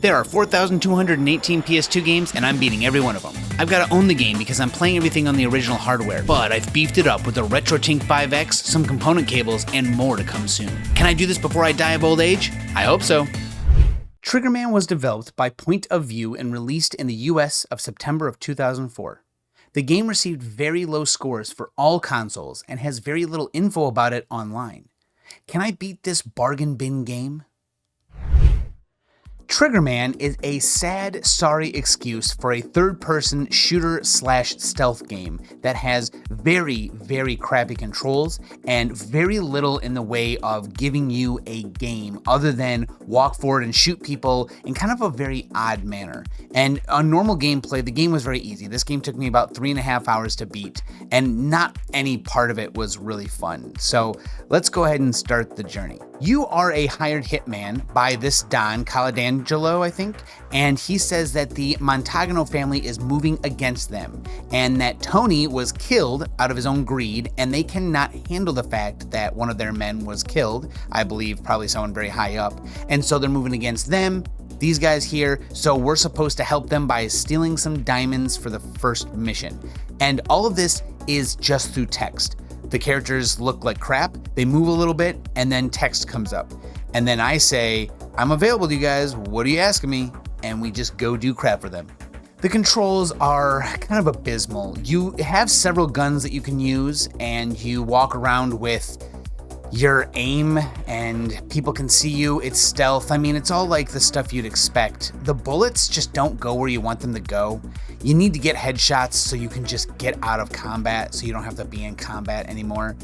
There are 4,218 PS2 games, and I'm beating every one of them. I've got to own the game because I'm playing everything on the original hardware, but I've beefed it up with a RetroTink 5X, some component cables, and more to come soon. Can I do this before I die of old age? I hope so. Triggerman was developed by Point of View and released in the US of September of 2004. The game received very low scores for all consoles and has very little info about it online. Can I beat this bargain bin game? Triggerman is a sad, sorry excuse for a third-person shooter/stealth game that has very, very crappy controls and very little in the way of giving you a game other than walk forward and shoot people in kind of a very odd manner. And on normal gameplay, the game was very easy. This game took me about 3.5 hours to beat, and not any part of it was really fun. So let's go ahead and start the journey. You are a hired hitman by this Don Caladangelo, I think, and he says that the Montagano family is moving against them, and that Tony was killed out of his own greed, and they cannot handle the fact that one of their men was killed, I believe probably someone very high up, and so they're moving against them, these guys here, so we're supposed to help them by stealing some diamonds for the first mission. And all of this is just through text. The characters look like crap, they move a little bit, and then text comes up. And then I say, I'm available to you guys, what are you asking me? And we just go do crap for them. The controls are kind of abysmal. You have several guns that you can use, and you walk around with your aim, and people can see you, it's stealth. I mean, it's all like the stuff you'd expect. The bullets just don't go where you want them to go. You need to get headshots so you can just get out of combat, so you don't have to be in combat anymore.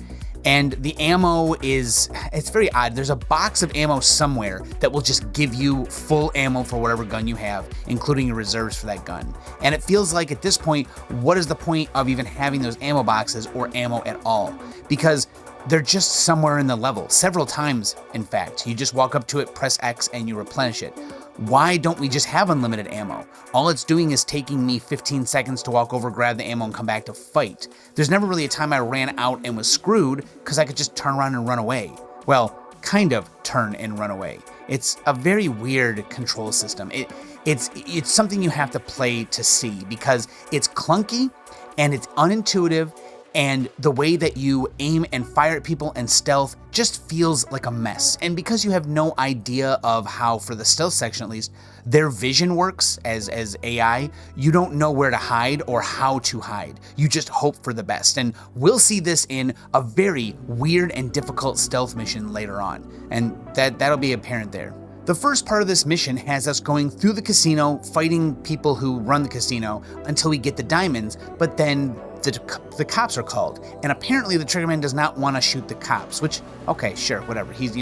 And the ammo it's very odd. There's a box of ammo somewhere that will just give you full ammo for whatever gun you have, including your reserves for that gun. And it feels like at this point, what is the point of even having those ammo boxes or ammo at all? Because they're just somewhere in the level, several times, in fact. You just walk up to it, press X, and you replenish it. Why don't we just have unlimited ammo? All it's doing is taking me 15 seconds to walk over, grab the ammo, and come back to fight. There's never really a time I ran out and was screwed because I could just turn around and run away. Well, kind of turn and run away. It's a very weird control system. It's something you have to play to see because it's clunky and it's unintuitive, and the way that you aim and fire at people and stealth just feels like a mess. And because you have no idea of how, for the stealth section at least, their vision works as AI, you don't know where to hide or how to hide. You just hope for the best. And we'll see this in a very weird and difficult stealth mission later on. And that'll be apparent there. The first part of this mission has us going through the casino, fighting people who run the casino until we get the diamonds, but then the cops are called, and apparently the Triggerman does not want to shoot the cops, which, okay, sure, whatever. He's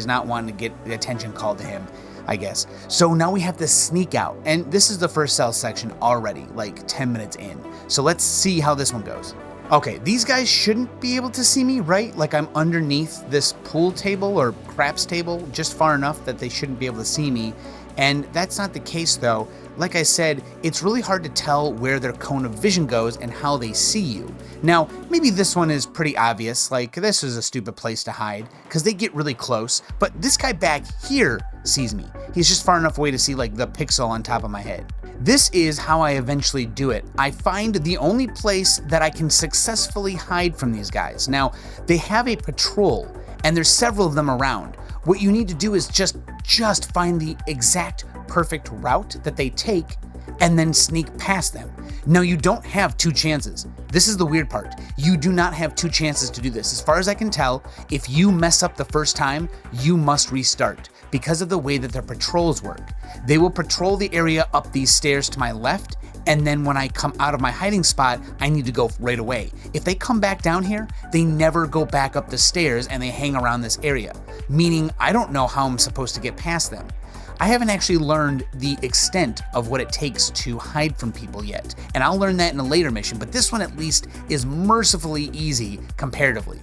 not wanting to get attention called to him, I guess. So now we have to sneak out, and this is the first cell section already, like 10 minutes in. So let's see how this one goes. Okay, these guys shouldn't be able to see me, right? Like I'm underneath this pool table or craps table just far enough that they shouldn't be able to see me. And that's not the case though. Like I said, it's really hard to tell where their cone of vision goes and how they see you. Now, maybe this one is pretty obvious, like this is a stupid place to hide, because they get really close, but this guy back here sees me. He's just far enough away to see like the pixel on top of my head. This is how I eventually do it. I find the only place that I can successfully hide from these guys. Now, they have a patrol, and there's several of them around. What you need to do is just find the exact perfect route that they take and then sneak past them. Now, you don't have two chances. This is the weird part. You do not have two chances to do this. As far as I can tell, if you mess up the first time, you must restart because of the way that their patrols work. They will patrol the area up these stairs to my left, and then when I come out of my hiding spot, I need to go right away. If they come back down here, they never go back up the stairs and they hang around this area, meaning I don't know how I'm supposed to get past them. I haven't actually learned the extent of what it takes to hide from people yet, and I'll learn that in a later mission, but this one at least is mercifully easy comparatively.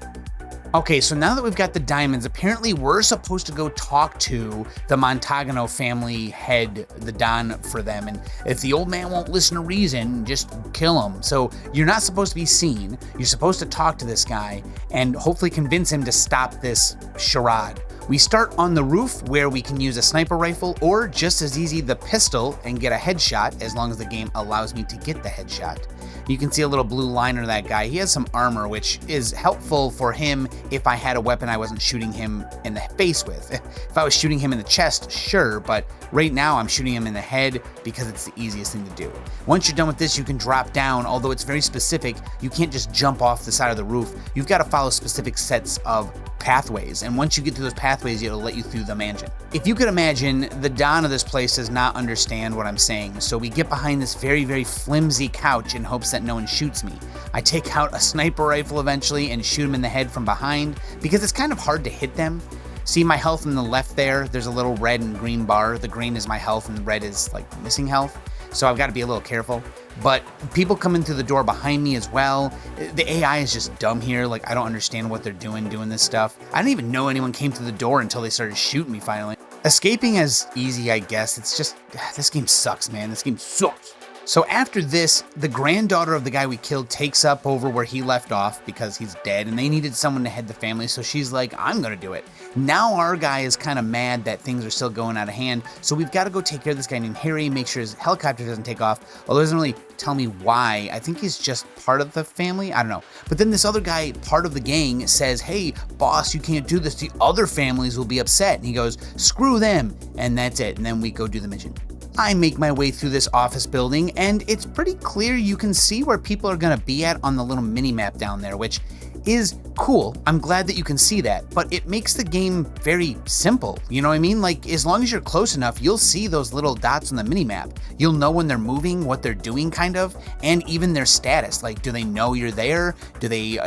Okay, so now that we've got the diamonds, apparently we're supposed to go talk to the Montagano family head, the Don for them, and if the old man won't listen to reason, just kill him. So you're not supposed to be seen, you're supposed to talk to this guy and hopefully convince him to stop this charade. We start on the roof where we can use a sniper rifle or just as easy the pistol and get a headshot as long as the game allows me to get the headshot. You can see a little blue line on that guy. He has some armor, which is helpful for him if I had a weapon I wasn't shooting him in the face with. If I was shooting him in the chest, sure, but right now I'm shooting him in the head because it's the easiest thing to do. Once you're done with this, you can drop down, although it's very specific. You can't just jump off the side of the roof. You've got to follow specific sets of pathways, and once you get through those pathways, it'll let you through the mansion. If you could imagine, the Don of this place does not understand what I'm saying, so we get behind this very, very flimsy couch in hopes that no one shoots me. I take out a sniper rifle eventually and shoot him in the head from behind, because it's kind of hard to hit them. See my health on the left there? There's a little red and green bar. The green is my health and the red is like missing health, so I've got to be a little careful. But people come in through the door behind me as well. The AI is just dumb here. Like, I don't understand what they're doing this stuff. I didn't even know anyone came through the door until they started shooting me finally. Escaping is easy, I guess. It's just, this game sucks, man. This game sucks. So after this, the granddaughter of the guy we killed takes up over where he left off because he's dead and they needed someone to head the family, so she's like, I'm gonna do it. Now our guy is kind of mad that things are still going out of hand, so we've got to go take care of this guy named Harry, make sure his helicopter doesn't take off, although it doesn't really tell me why. I think he's just part of the family, I don't know. But then this other guy, part of the gang, says, hey, boss, you can't do this, the other families will be upset. And he goes, screw them, and that's it, and then we go do the mission. I make my way through this office building, and it's pretty clear you can see where people are gonna be at on the little mini map down there, which is cool. I'm glad that you can see that, but it makes the game very simple. You know what I mean? Like, as long as you're close enough, you'll see those little dots on the mini map. You'll know when they're moving, what they're doing kind of, and even their status. Like, do they know you're there? Do they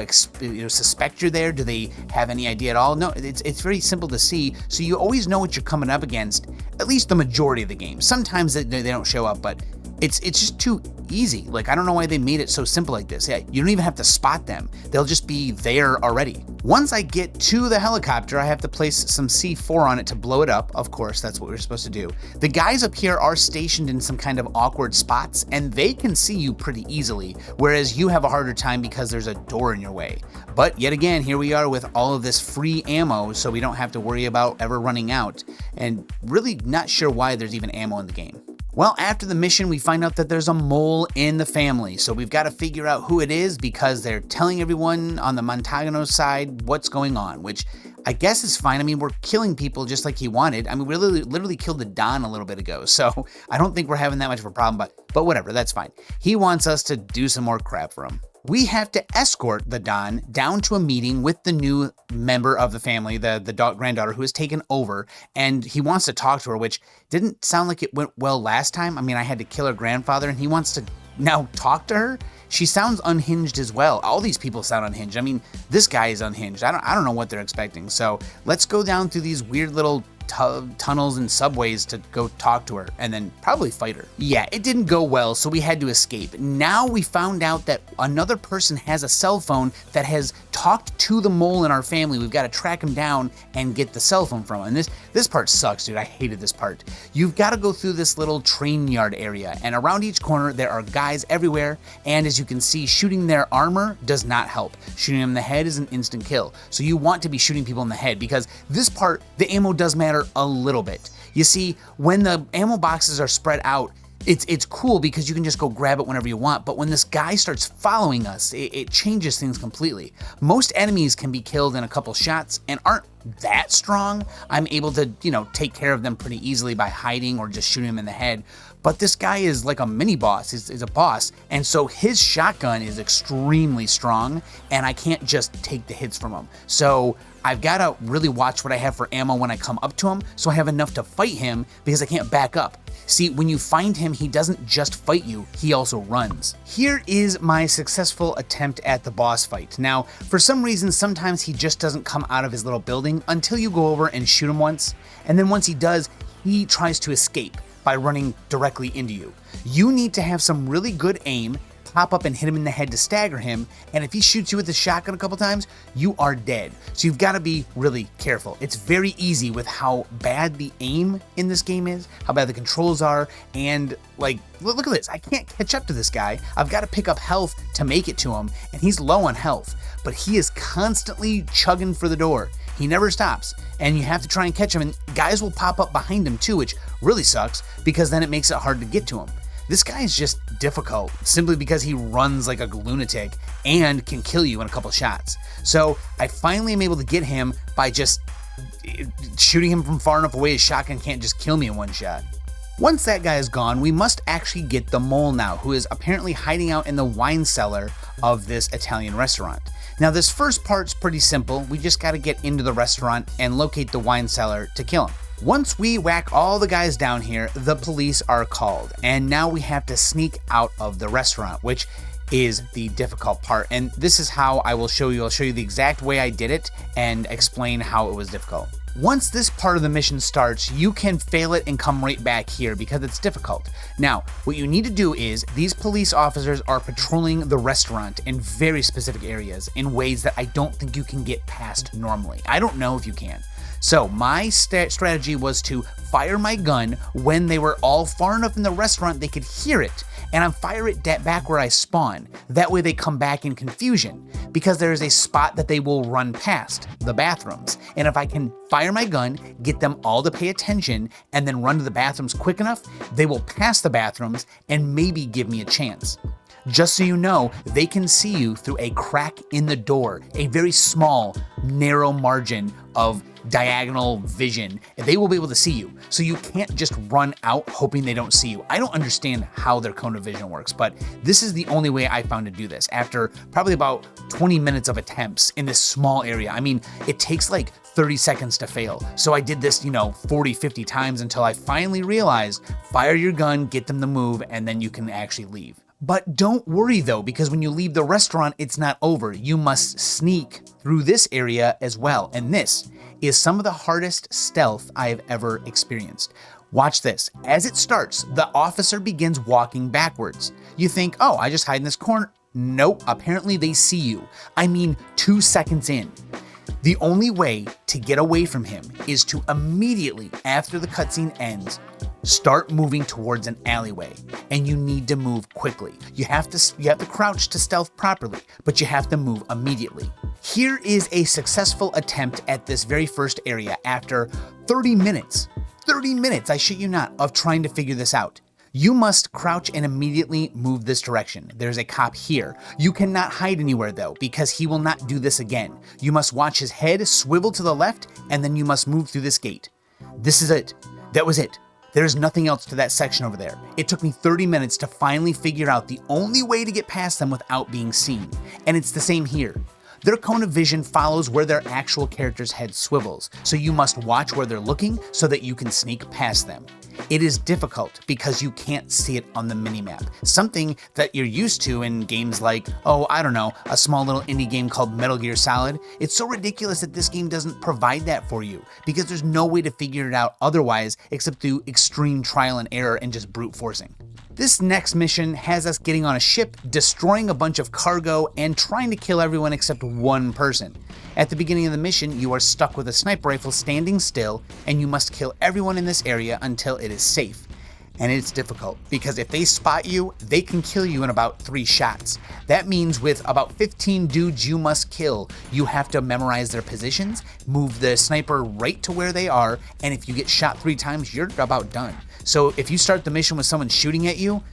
suspect you're there? Do they have any idea at all? No, it's very simple to see, so you always know what you're coming up against, at least the majority of the game. Sometimes they don't show up, but it's just too easy. Like, I don't know why they made it so simple like this. Yeah, you don't even have to spot them. They'll just be there already. Once I get to the helicopter, I have to place some C4 on it to blow it up. Of course, that's what we're supposed to do. The guys up here are stationed in some kind of awkward spots, and they can see you pretty easily, whereas you have a harder time because there's a door in your way. But yet again, here we are with all of this free ammo, so we don't have to worry about ever running out, and really not sure why there's even ammo in the game. Well, after the mission, we find out that there's a mole in the family, so we've got to figure out who it is because they're telling everyone on the Montagno side what's going on, which I guess is fine. I mean, we're killing people just like he wanted. I mean, we literally killed the Don a little bit ago, so I don't think we're having that much of a problem, but whatever, that's fine. He wants us to do some more crap for him. We have to escort the Don down to a meeting with the new member of the family, the granddaughter who has taken over, and he wants to talk to her, which didn't sound like it went well last time. I mean, I had to kill her grandfather, and he wants to now talk to her? She sounds unhinged as well. All these people sound unhinged. I mean, this guy is unhinged. I don't know what they're expecting. So let's go down through these weird little tunnels and subways to go talk to her and then probably fight her. Yeah, it didn't go well, so we had to escape. Now we found out that another person has a cell phone that has talked to the mole in our family. We've got to track him down and get the cell phone from him. And this part sucks, dude. I hated this part. You've got to go through this little train yard area, and around each corner there are guys everywhere, and as you can see, shooting their armor does not help. Shooting them in the head is an instant kill. So you want to be shooting people in the head because this part, the ammo does matter a little bit. You see, when the ammo boxes are spread out, it's cool because you can just go grab it whenever you want, but when this guy starts following us, it changes things completely. Most enemies can be killed in a couple shots and aren't that strong. I'm able to, take care of them pretty easily by hiding or just shooting them in the head. But this guy is like a mini boss, is a boss, and so his shotgun is extremely strong, and I can't just take the hits from him. So I've got to really watch what I have for ammo when I come up to him, so I have enough to fight him because I can't back up. See, when you find him, he doesn't just fight you, he also runs. Here is my successful attempt at the boss fight. Now, for some reason, sometimes he just doesn't come out of his little building until you go over and shoot him once, and then once he does, he tries to escape by running directly into you. You need to have some really good aim, pop up and hit him in the head to stagger him, and if he shoots you with the shotgun a couple times, you are dead. So you've got to be really careful. It's very easy with how bad the aim in this game is, how bad the controls are, and like, look at this. I can't catch up to this guy. I've got to pick up health to make it to him, and he's low on health, but he is constantly chugging for the door. He never stops, and you have to try and catch him, and guys will pop up behind him too, which really sucks because then it makes it hard to get to him. This guy is just difficult simply because he runs like a lunatic and can kill you in a couple shots. So I finally am able to get him by just shooting him from far enough away his shotgun can't just kill me in one shot. Once that guy is gone, we must actually get the mole now, who is apparently hiding out in the wine cellar of this Italian restaurant. Now this first part's pretty simple, we just gotta get into the restaurant and locate the wine cellar to kill him. Once we whack all the guys down here, the police are called, and now we have to sneak out of the restaurant, which is the difficult part. And this is how I will show you. I'll show you the exact way I did it and explain how it was difficult. Once this part of the mission starts, you can fail it and come right back here because it's difficult. Now, what you need to do is, these police officers are patrolling the restaurant in very specific areas in ways that I don't think you can get past normally. I don't know if you can. So my strategy was to fire my gun when they were all far enough in the restaurant they could hear it, and I fire it back where I spawn. That way they come back in confusion, because there is a spot that they will run past, the bathrooms. And if I can fire my gun, get them all to pay attention, and then run to the bathrooms quick enough, they will pass the bathrooms and maybe give me a chance. Just so you know, they can see you through a crack in the door, a very small, narrow margin of diagonal vision. They will be able to see you, so you can't just run out hoping they don't see you. I don't understand how their cone of vision works, but this is the only way I found to do this after probably about 20 minutes of attempts in this small area. I mean, it takes like 30 seconds to fail. So I did this, 40, 50 times until I finally realized, fire your gun, get them to move, and then you can actually leave. But don't worry though, because when you leave the restaurant, it's not over. You must sneak through this area as well. And this is some of the hardest stealth I have ever experienced. Watch this. As it starts, the officer begins walking backwards. You think, oh, I just hide in this corner. Nope, apparently they see you. I mean, 2 seconds in. The only way to get away from him is to immediately, after the cutscene ends, start moving towards an alleyway, and you need to move quickly. You have to crouch to stealth properly, but you have to move immediately. Here is a successful attempt at this very first area after 30 minutes, I shit you not, of trying to figure this out. You must crouch and immediately move this direction. There's a cop here. You cannot hide anywhere though, because he will not do this again. You must watch his head swivel to the left, and then you must move through this gate. This is it. That was it. There's nothing else to that section over there. It took me 30 minutes to finally figure out the only way to get past them without being seen. And it's the same here. Their cone of vision follows where their actual character's head swivels, so you must watch where they're looking so that you can sneak past them. It is difficult because you can't see it on the minimap, something that you're used to in games like, a small little indie game called Metal Gear Solid. It's so ridiculous that this game doesn't provide that for you, because there's no way to figure it out otherwise except through extreme trial and error and just brute forcing. This next mission has us getting on a ship, destroying a bunch of cargo, and trying to kill everyone except one person. At the beginning of the mission, you are stuck with a sniper rifle standing still, and you must kill everyone in this area until it is safe. And it's difficult, because if they spot you, they can kill you in about 3 shots. That means with about 15 dudes you must kill, you have to memorize their positions, move the sniper right to where they are, and if you get shot 3 times, you're about done. So if you start the mission with someone shooting at you,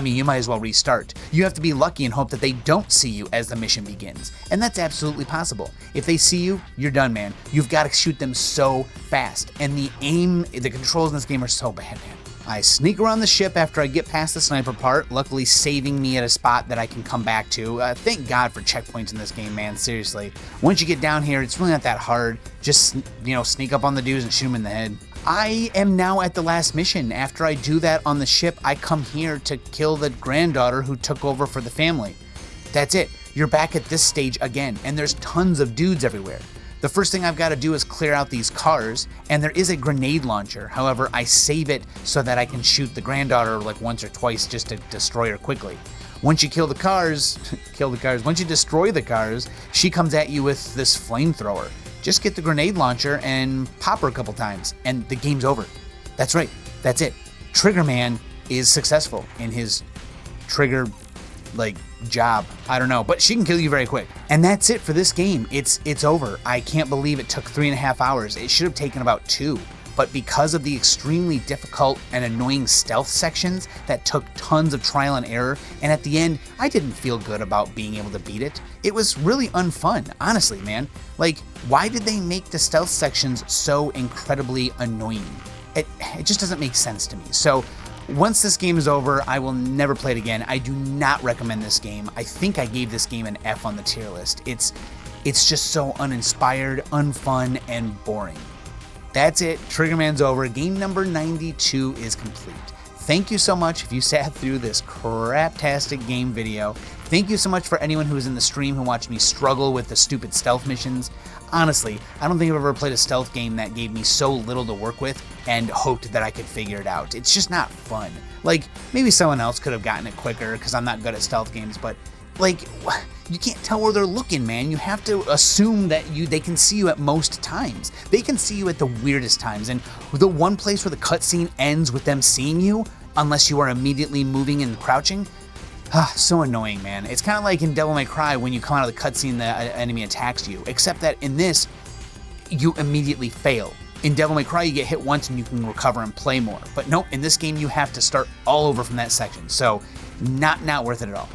you might as well restart. You have to be lucky and hope that they don't see you as the mission begins. And that's absolutely possible. If they see you, you're done, man. You've got to shoot them so fast. And the controls in this game are so bad, man. I sneak around the ship after I get past the sniper part, luckily saving me at a spot that I can come back to. Thank God for checkpoints in this game, man, seriously. Once you get down here, it's really not that hard. Just, sneak up on the dudes and shoot them in the head. I am now at the last mission. After I do that on the ship, I come here to kill the granddaughter who took over for the family. That's it. You're back at this stage again, and there's tons of dudes everywhere. The first thing I've got to do is clear out these cars, and there is a grenade launcher. However, I save it so that I can shoot the granddaughter like once or twice just to destroy her quickly. Once you once you destroy the cars, she comes at you with this flamethrower. Just get the grenade launcher and pop her a couple times, and the game's over. That's right, that's it. Trigger Man is successful in his trigger like job. I don't know, but she can kill you very quick. And that's it for this game. It's over. I can't believe it took 3.5 hours. It should have taken about 2. But because of the extremely difficult and annoying stealth sections that took tons of trial and error, and at the end, I didn't feel good about being able to beat it. It was really unfun, honestly, man. Like, why did they make the stealth sections so incredibly annoying? It just doesn't make sense to me. So, once this game is over, I will never play it again. I do not recommend this game. I think I gave this game an F on the tier list. It's just so uninspired, unfun, and boring. That's it. Triggerman's over. Game number 92 is complete. Thank you so much if you sat through this craptastic game video. Thank you so much for anyone who was in the stream who watched me struggle with the stupid stealth missions. Honestly, I don't think I've ever played a stealth game that gave me so little to work with and hoped that I could figure it out. It's just not fun. Like, maybe someone else could have gotten it quicker because I'm not good at stealth games, but like, you can't tell where they're looking, man. You have to assume that they can see you at most times. They can see you at the weirdest times, and the one place where the cutscene ends with them seeing you, unless you are immediately moving and crouching, so annoying, man. It's kind of like in Devil May Cry when you come out of the cutscene the enemy attacks you, except that in this, you immediately fail. In Devil May Cry, you get hit once and you can recover and play more. But nope, in this game, you have to start all over from that section, so not worth it at all.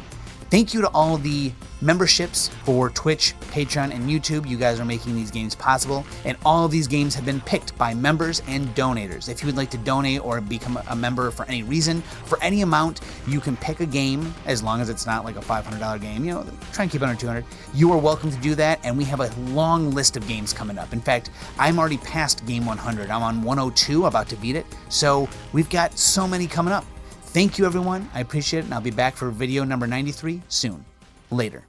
Thank you to all the memberships for Twitch, Patreon, and YouTube. You guys are making these games possible, and all of these games have been picked by members and donators. If you would like to donate or become a member for any reason, for any amount, you can pick a game, as long as it's not like a $500 game. You know, try and keep it under $200. You are welcome to do that, and we have a long list of games coming up. In fact, I'm already past game 100. I'm on 102, about to beat it, so we've got so many coming up. Thank you, everyone. I appreciate it, and I'll be back for video number 93 soon. Later.